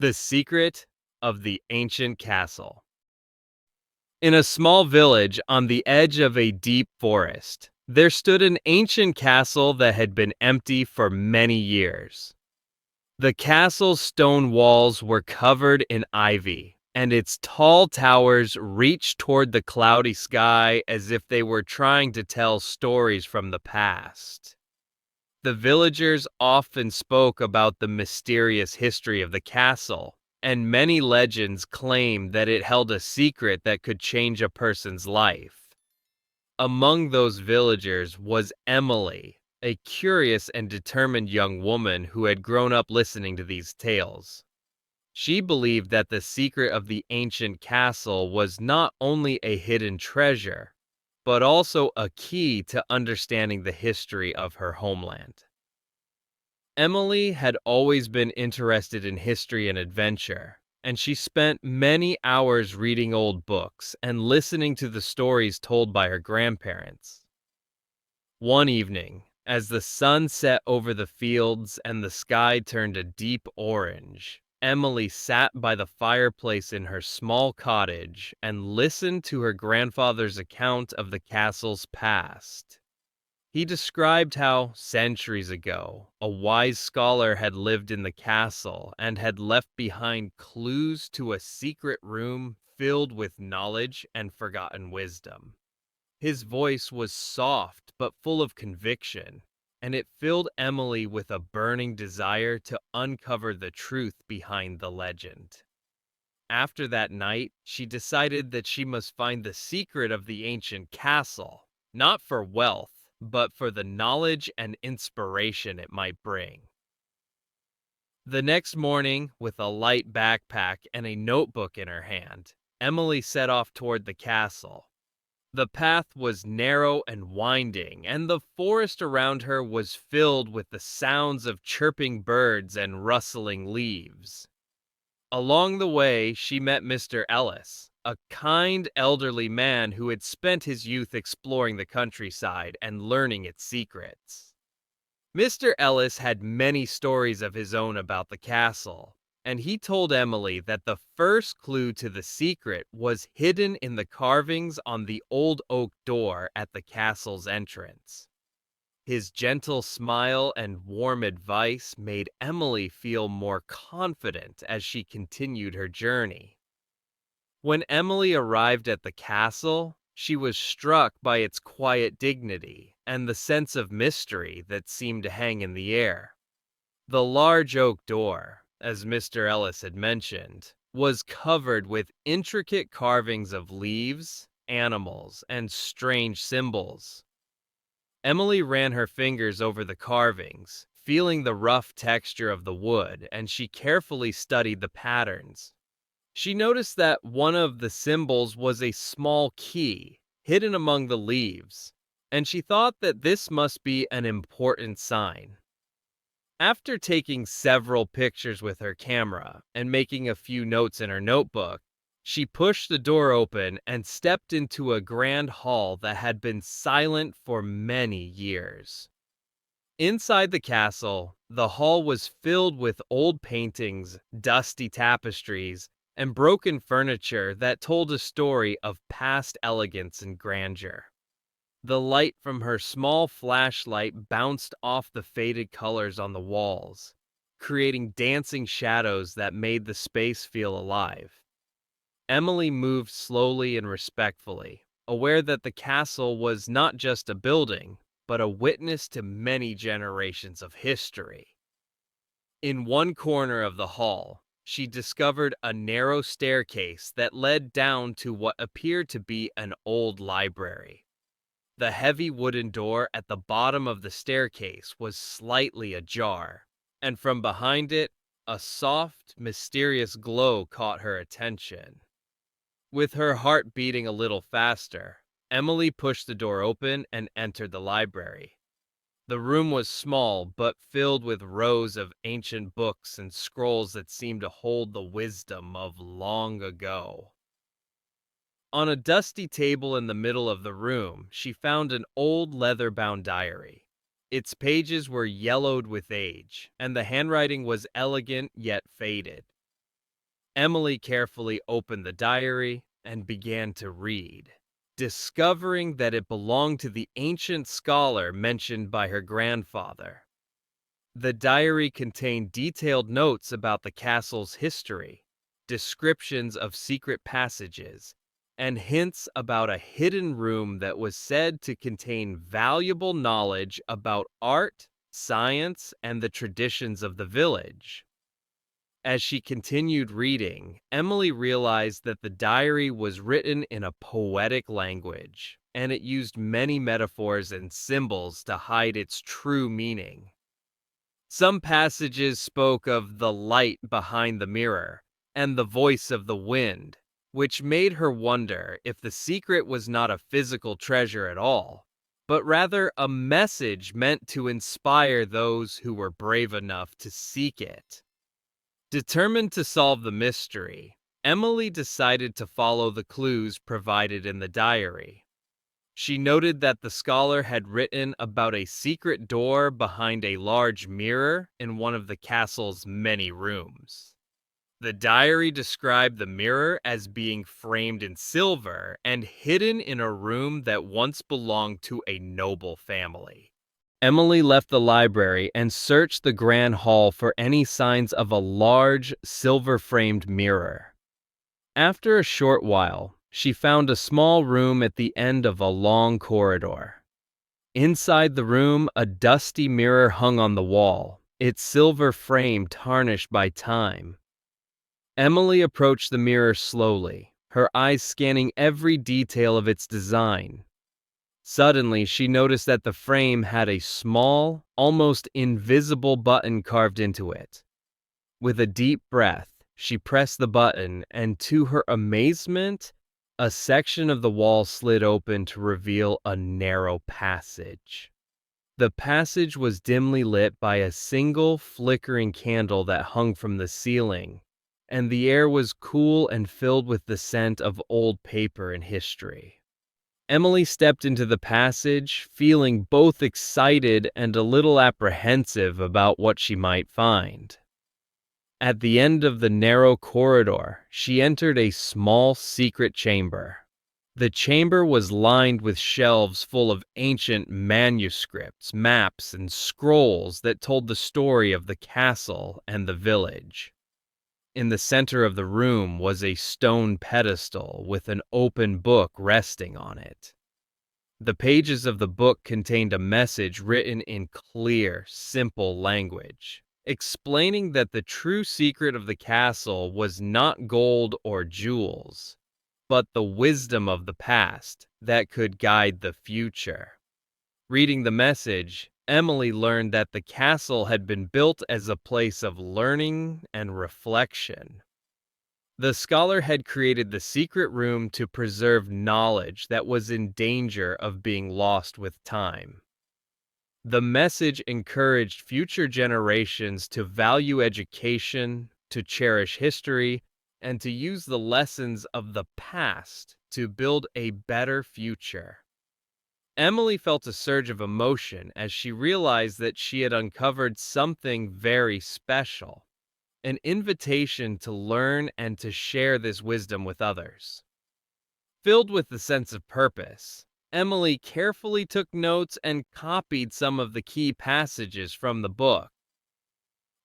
The secret of the ancient castle. In a small village on the edge of a deep forest, there stood an ancient castle that had been empty for many years. The castle's stone walls were covered in ivy, and its tall towers reached toward the cloudy sky as if they were trying to tell stories from the past. The villagers often spoke about the mysterious history of the castle, and many legends claim that it held a secret that could change a person's life. Among those villagers was Emily, a curious and determined young woman who had grown up listening to these tales. She believed that the secret of the ancient castle was not only a hidden treasure, but also a key to understanding the history of her homeland. Emily had always been interested in history and adventure, and she spent many hours reading old books and listening to the stories told by her grandparents. One evening, as the sun set over the fields and the sky turned a deep orange, Emily sat by the fireplace in her small cottage and listened to her grandfather's account of the castle's past. He described how, centuries ago, a wise scholar had lived in the castle and had left behind clues to a secret room filled with knowledge and forgotten wisdom. His voice was soft but full of conviction, and it filled Emily with a burning desire to uncover the truth behind the legend. After that night, she decided that she must find the secret of the ancient castle, not for wealth, but for the knowledge and inspiration it might bring. The next morning, with a light backpack and a notebook in her hand, Emily set off toward the castle. The path was narrow and winding, and the forest around her was filled with the sounds of chirping birds and rustling leaves. Along the way, she met Mr. Ellis, a kind elderly man who had spent his youth exploring the countryside and learning its secrets. Mr. Ellis had many stories of his own about the castle, and he told Emily that the first clue to the secret was hidden in the carvings on the old oak door at the castle's entrance. His gentle smile and warm advice made Emily feel more confident as she continued her journey. When Emily arrived at the castle, she was struck by its quiet dignity and the sense of mystery that seemed to hang in the air. The large oak door, as Mr. Ellis had mentioned, was covered with intricate carvings of leaves, animals, and strange symbols. Emily ran her fingers over the carvings, feeling the rough texture of the wood, and she carefully studied the patterns. She noticed that one of the symbols was a small key hidden among the leaves, and she thought that this must be an important sign. After taking several pictures with her camera and making a few notes in her notebook, she pushed the door open and stepped into a grand hall that had been silent for many years. Inside the castle, the hall was filled with old paintings, dusty tapestries, and broken furniture that told a story of past elegance and grandeur. The light from her small flashlight bounced off the faded colors on the walls, creating dancing shadows that made the space feel alive. Emily moved slowly and respectfully, aware that the castle was not just a building, but a witness to many generations of history. In one corner of the hall, she discovered a narrow staircase that led down to what appeared to be an old library. The heavy wooden door at the bottom of the staircase was slightly ajar, and from behind it, a soft, mysterious glow caught her attention. With her heart beating a little faster, Emily pushed the door open and entered the library. The room was small, but filled with rows of ancient books and scrolls that seemed to hold the wisdom of long ago. On a dusty table in the middle of the room, she found an old leather-bound diary. Its pages were yellowed with age, and the handwriting was elegant yet faded. Emily carefully opened the diary and began to read, discovering that it belonged to the ancient scholar mentioned by her grandfather. The diary contained detailed notes about the castle's history, descriptions of secret passages, and hints about a hidden room that was said to contain valuable knowledge about art, science, and the traditions of the village. As she continued reading, Emily realized that the diary was written in a poetic language, and it used many metaphors and symbols to hide its true meaning. Some passages spoke of the light behind the mirror and the voice of the wind, which made her wonder if the secret was not a physical treasure at all, but rather a message meant to inspire those who were brave enough to seek it. Determined to solve the mystery, Emily decided to follow the clues provided in the diary. She noted that the scholar had written about a secret door behind a large mirror in one of the castle's many rooms. The diary described the mirror as being framed in silver and hidden in a room that once belonged to a noble family. Emily left the library and searched the grand hall for any signs of a large, silver-framed mirror. After a short while, she found a small room at the end of a long corridor. Inside the room, a dusty mirror hung on the wall, its silver frame tarnished by time. Emily approached the mirror slowly, her eyes scanning every detail of its design. Suddenly, she noticed that the frame had a small, almost invisible button carved into it. With a deep breath, she pressed the button, and to her amazement, a section of the wall slid open to reveal a narrow passage. The passage was dimly lit by a single flickering candle that hung from the ceiling, and the air was cool and filled with the scent of old paper and history. Emily stepped into the passage, feeling both excited and a little apprehensive about what she might find. At the end of the narrow corridor, she entered a small secret chamber. The chamber was lined with shelves full of ancient manuscripts, maps, and scrolls that told the story of the castle and the village. In the center of the room was a stone pedestal with an open book resting on it. The pages of the book contained a message written in clear, simple language, explaining that the true secret of the castle was not gold or jewels, but the wisdom of the past that could guide the future. Reading the message, Emily learned that the castle had been built as a place of learning and reflection. The scholar had created the secret room to preserve knowledge that was in danger of being lost with time. The message encouraged future generations to value education, to cherish history, and to use the lessons of the past to build a better future. Emily felt a surge of emotion as she realized that she had uncovered something very special, an invitation to learn and to share this wisdom with others. Filled with the sense of purpose, Emily carefully took notes and copied some of the key passages from the book.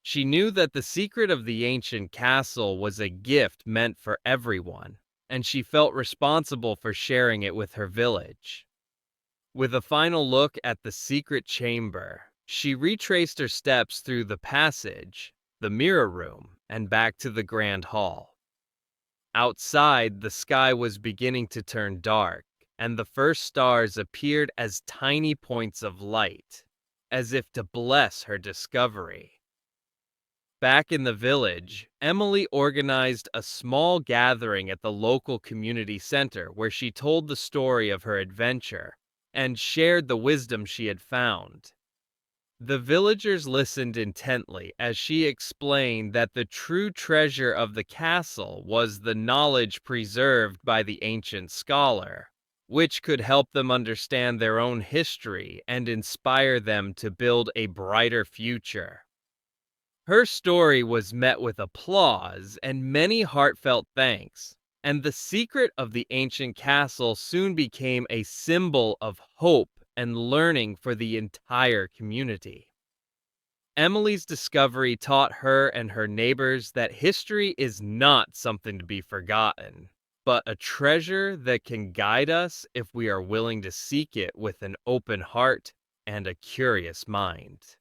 She knew that the secret of the ancient castle was a gift meant for everyone, and she felt responsible for sharing it with her village. With a final look at the secret chamber, she retraced her steps through the passage, the mirror room, and back to the grand hall. Outside, the sky was beginning to turn dark, and the first stars appeared as tiny points of light, as if to bless her discovery. Back in the village, Emily organized a small gathering at the local community center where she told the story of her adventure and shared the wisdom she had found. The villagers listened intently as she explained that the true treasure of the castle was the knowledge preserved by the ancient scholar, which could help them understand their own history and inspire them to build a brighter future. Her story was met with applause and many heartfelt thanks, and the secret of the ancient castle soon became a symbol of hope and learning for the entire community. Emily's discovery taught her and her neighbors that history is not something to be forgotten, but a treasure that can guide us if we are willing to seek it with an open heart and a curious mind.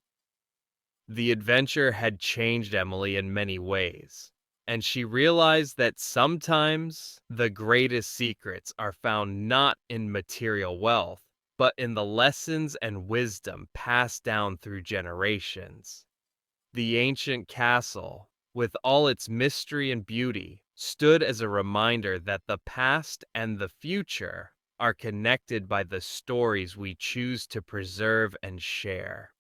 The adventure had changed Emily in many ways, and she realized that sometimes the greatest secrets are found not in material wealth, but in the lessons and wisdom passed down through generations. The ancient castle, with all its mystery and beauty, stood as a reminder that the past and the future are connected by the stories we choose to preserve and share.